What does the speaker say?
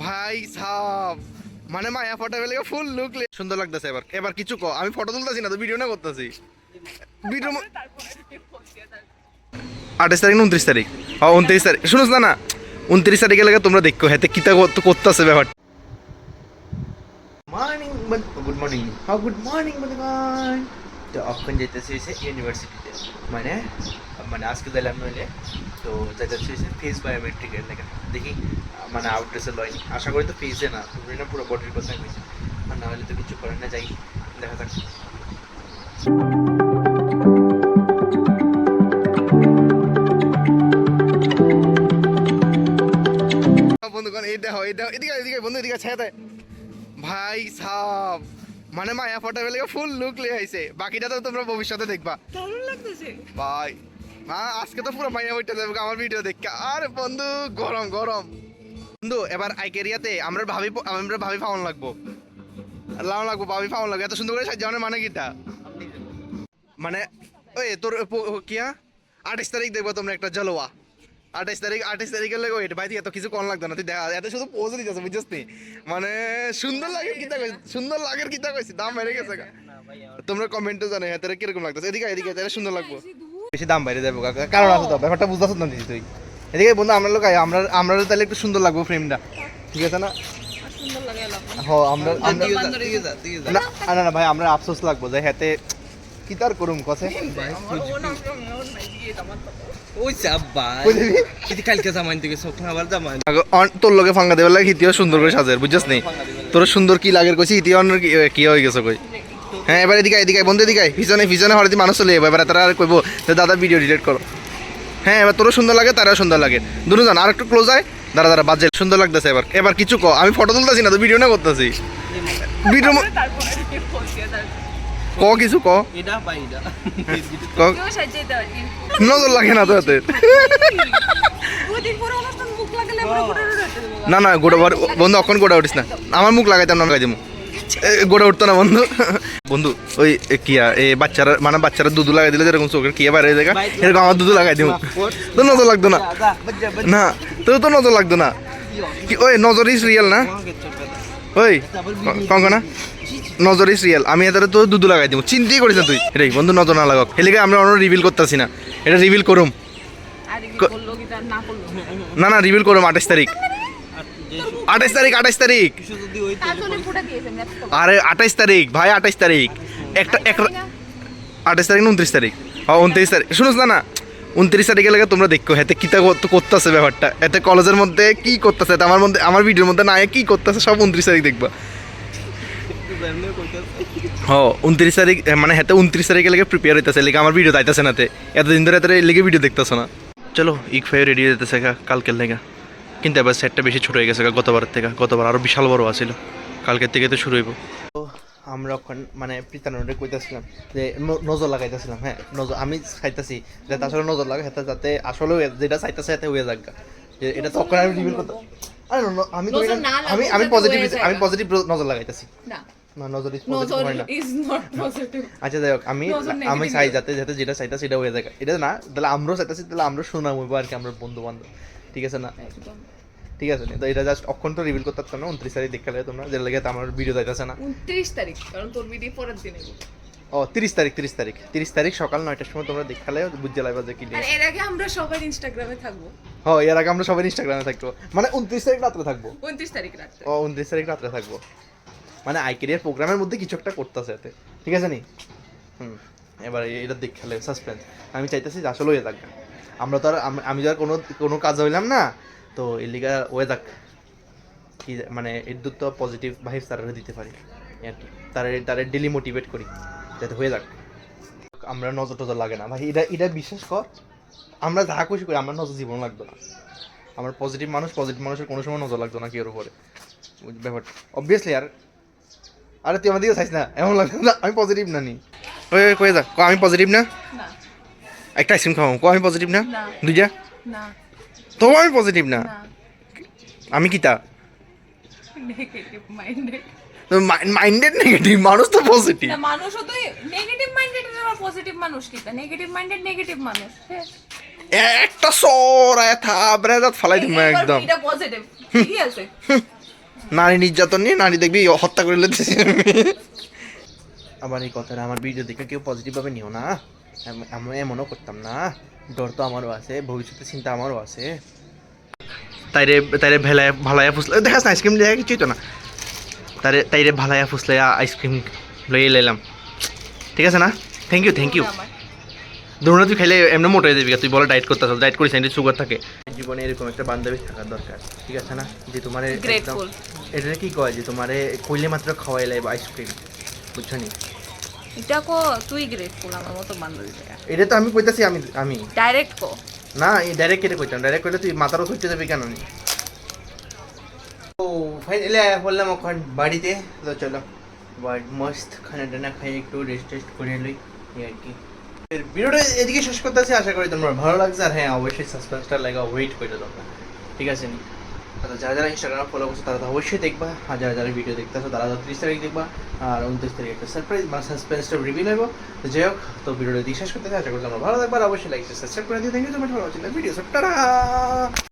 ভাই সাব মানে মায়া ফটো বেলে ফুল লুক সুন্দর লাগতেছে। এবার এবার কিছু কো, আমি ফটো তুলতেছি না তো, ভিডিও না করতেছি। ভিডিও 28 তারিখ না 29 তারিখ? হ্যাঁ 29 তারিখ। শুনুস না না 29 তারিখে লাগে তোমরা দেখো হেতে কিতা করতেছে ব্যাপার। Morning good morning, how good morning বন্ধুগণ। তো এখন যেতেছি ইউনিভার্সিটিতে, মানে মানে আজকে দিলাম নইলে তো যেতেছি ফেস বায়োমেট্রিকের লেগে। দেখি মানে আউটড্রেসে লয়নি, আশা করি তো ফেসে না, না পুরো বডির কথা হয়েছে, আর না হলে তো কিছু করে না, যাই দেখা যাক। বন্ধুগণ এই দেখো এই দেখো, এদিকে এদিকে বন্ধু, এদিকে ছেড়ে দেয় ভাই সাব মানে মায়া ফটো বেলে ফুল লুক লে আইছে। বাকিটা তো তোমরা ভবিষ্যতে দেখবা। দারুণ লাগতেছে ভাই আজকে তো পুরো মাইয়া ওইটা যাবে আমার ভিডিও দেখে। আর বন্ধু গরম গরম বন্ধু, এবার আইকেরিয়াতে আমরা ভাবি ফাউন লাগবো, ভাবি ফাউন লাগবো। এত সুন্দর করে সাজানোর মানে কিটা, মানে ওই তোর কিয়া 28 তারিখ দেখবো তোমরা একটা জলোয়া। 28 তারিখের লাগে ওইটা ভাই, এত কিছু কম লাগতো না, তুই দেখা এত শুধু পোজ দিতেছে বুঝছিস নি, মানে সুন্দর লাগে কিতা কইছি, সুন্দর লাগের কিতা কইছি, দাম বেড়ে গেছে। তোমরা কমেন্টে জানো এত কিরকম লাগতেছে। এদিকে এদিকে তাহলে সুন্দর লাগবো, বেশি দাম বাইরে যাবো কারণ আছে তো, ব্যাপারটা বুঝতেছ না দিদি তুই। এদিকে বন্ধু আমরা লোক আমরা তাহলে একটু সুন্দর লাগবো ফ্রেমটা, ঠিক আছে না? সুন্দর লাগে হ্যাঁ আমরা না না ভাই আমরা আফসোস লাগবো যে হাতে কি তার করুম কসে ওই চাপ ভাই কি কালকে জামাইন থেকে সব আবার জামাইন তোর লগে ফাঙ্গা দেবার লাগে হিতিও সুন্দর করে সাজের বুঝছিস নি, তোর সুন্দর কি লাগের কইছি হিতিও কি হয়ে গেছে কই। হ্যাঁ এবার এদিকে এদিকে বন্ধু, এদিকে পিছনে হঠাৎ মানুষ চলে যাবো, এবার তারা আর কইবো যে দাদা ভিডিও ডিলিট করো। হ্যাঁ এবার তোরও সুন্দর লাগে তারাও সুন্দর লাগে, দুজন আর একটু ক্লোজ আয়, দাঁড়া বাজে সুন্দর লাগতেছে। এবার এবার কিছু কো, আমি ফটো তুলতেছি না তো, ভিডিও না করতেছি। ভিডিও ক কিছু ক, এটা পাই এটা নজর লাগে না তো এতে। না না গোটা বন্ধু অখন গোটা উঠিস না, আমার মুখ লাগাইতাম না, লাগাই দিব গোটা উঠতো না বন্ধু। বন্ধু ওই কিয়া এই বাচ্চারা মানে বাচ্চারা দুধ লাগাই দিলে যেরকম চোখের কিয়া বাইরে জায়গা, এরকম আমার দুধ লাগাই দিব, তোর নজর লাগতো না, না তোর তো নজর লাগতো না। কি ওই নজর ইস রিয়েল না, ওই কঙ্কনা নজর ইস রিয়েল, আমি এত তো দুধ লাগাই দিব, চিন্তাই করিস না তুই। রে বন্ধু নজর না লাগাক, এলাকায় আমরা অন্য রিভিল করতেছি না, এটা রিভিল করুম। না না রিভিল করুম 28 তারিখ, 28 তারিখ 28 তারিখ, আরে 28 তারিখ ভাই 28 তারিখ, একটা 28 তারিখ না 29 তারিখ? হ্যাঁ 29 তারিখ। শুনুস না না 29 তারিখে লাগে তোমরা দেখো হেতে কিতা করতেছে ব্যাপারটা, এতে কলেজের মধ্যে কি করতেছে, আমার মধ্যে আমার ভিডিওর মধ্যে না কি করতেছে সব 29 তারিখ দেখবা। হ্যাঁ 29 তারিখ মানে হেতে 29 তারিখে লেগে প্রিপেয়ার হইতেছে, লেগে আমার ভিডিও যাইতেছে না, এতদিন ধরে এত লেগে ভিডিও দেখতেছ না। চলো ইকফাই রেডি হয়ে যেতেছে কালকের লেগা, কিন্তু এবার সেটটা বেশি ছোট হয়ে গেছে গতবারের থেকে, গতবার আরও বিশাল বড় আছিল, কালকের থেকে তো শুরু হইব। তো আমরা ওখানে মানে প্রীতানন্দে কইতেছিলাম যে নজর লাগাইতেছিলাম, হ্যাঁ নজর আমি চাইতেছি যাতে আসলে নজর লাগা হেতে, যাতে আসলে যেটা চাইতেছে এতে হয়ে যাক, যে এটা তখন আমি রিভিল করতে আমি আমি পজিটিভ নজর লাগাইতেছি না নজর আচ্ছা যাই হোক, আমি চাই যাতে যাতে যেটা চাইতা সেটা হয়ে যায়, এটা না তাহলে আমরাও চাইতেছি, তাহলে আমরা শোনাম হইব আর কি, আমরা বন্ধু বান্ধব, ঠিক আছে না? ঠিক আছে তো এটা জাস্ট অক্ষণ তো রিভিল করতে পারতাম না, 29 তারিখ দেখতে লাগে তোমরা, যে লাগে আমার ভিডিও যাইতেছে না 29 তারিখ, কারণ তোর ভিডিও পরের দিনে। ও 30 তারিখ সকাল 9টার সময় তোমরা দেখালে বুঝতে লাগবে যে কি। আর এর আগে আমরা সবাই ইনস্টাগ্রামে থাকবো। হ্যাঁ এর আগে আমরা সবাই ইনস্টাগ্রামে থাকবো, মানে 29 তারিখ রাত্রে থাকবো, 29 তারিখ রাত্রে, ও 29 তারিখ রাত্রে থাকবো, মানে আইকেরিয়ার প্রোগ্রামের মধ্যে কিছু একটা করতেছে এতে, ঠিক আছে নি? এবার এটা দেখালে সাসপেন্স, আমি চাইতেছি যে আসলে হয়ে যাক, আমরা তো আর আমি তো আর কোনো কাজ হইলাম না, তো এর লিগা হয়ে যাক কি, মানে এর তো পজিটিভ ভাইবস তারা দিতে পারি আর কি, তারা ডেলি মোটিভেট করি যাতে হয়ে যাক। আমরা নজর টজর লাগে না ভাই, এটা বিশ্বাস কর, আমরা যা খুশি করি আমরা নজর জীবন লাগতো না, আমার পজিটিভ মানুষের কোনো সময় নজর লাগতো না কি ওর উপরে, ব্যাপারটা অবভিয়াসলি। আর আরে তুই আমার দিকে চাইছ না, এমন লাগতো না আমি পজিটিভ না নি, ওই কয়ে যা ক আমি পজিটিভ না, একটা আইসক্রিম খাওয়াম ক আমি পজিটিভ না, দুইটা তো আমি পজিটিভ না, আমি কি তা নেগেটিভ মাইন্ডেড, মাইন্ডেড নেগেটিভ মানুষ তো পজিটিভ, না মানুষও তো নেগেটিভ মাইন্ডেড আর পজিটিভ মানুষ কিটা, নেগেটিভ মাইন্ডেড নেগেটিভ মানুষ, একটা সর আয়া থা ব্রেজাত ফালাই দিমু একদম, এটা পজিটিভ ঠিক আছে। নারী নির্যাতন নিয়ে নারী দেখবি হত্যা করে লেতেছে আবার এই কথাটা আমার ভিডিও দেখে কেউ পজিটিভভাবে নিও না, আমি এমনও করতাম না, ডর তো আমারও আছে, ভবিষ্যতে চিন্তা আমারও আছে। তাইরে তাইরে ভেলায় ভালাইয়া ফুসলে দেখাস না আইসক্রিম দেখা কিছুই তো না, তাইরে ভালাইয়া ফুসলে আইসক্রিম লইয়ে লাইলাম, ঠিক আছে না? থ্যাংক ইউ আমার ধরুন তুই খাইলে এমনি মোটা হয়ে যাবি, তুই বলে ডায়েট করতে ডায়েট করিস না, সুগার থাকে। জীবনে এরকম একটা বান্ধবী থাকার দরকার, ঠিক আছে না? যে তোমার গ্রেটফুল। এটা কি কয় যে তোমারে কইলে মাত্র খাওয়াই লাইব আইসক্রিম, বুঝছো নি? এটা কো তুই গ্রেটফুল আমার মতো বান্ধবী পেয়ে। এটা তো আমি কইতাছি, আমি ডাইরেক্ট কো। না এই ডাইরেক্ট কেটে কইতাম, ডাইরেক্ট কইলে তুই মাথারও ধরতে যাবি কেন নি? ও ফাইনালি বললাম এখন বাড়িতে, তো চলো বাট মস্ত খানা টানা খাই একটু রেস্ট টেস্ট করে লই এই আর কি। ভিডিওটা এদিকে শেষ করতেছি, আশা করি তোমার ভালো লাগছে। আর হ্যাঁ অবশ্যই সাসপেন্সটা লাগা ওয়েট করে তোমরা, ঠিক আছে নি? যারা যারা ইনস্টাগ্রাম ফলো করছো তারা তো অবশ্যই দেখবা, আর যারা যারা ভিডিও দেখতেছো তারা 30 তারিখ দেখবা, আর 29 তারিখ একটা সারপ্রাইজ বা সাসপেন্সটা রিভিল হইব। তো যাই হোক, তো ভিডিওটা দিয়ে শেষ করতেছি, আশা করি তোমরা ভালো লাগবে, আর অবশ্যই লাইক সাবস্ক্রাইব করে দিও। Thank you so much for watching the video. Tata.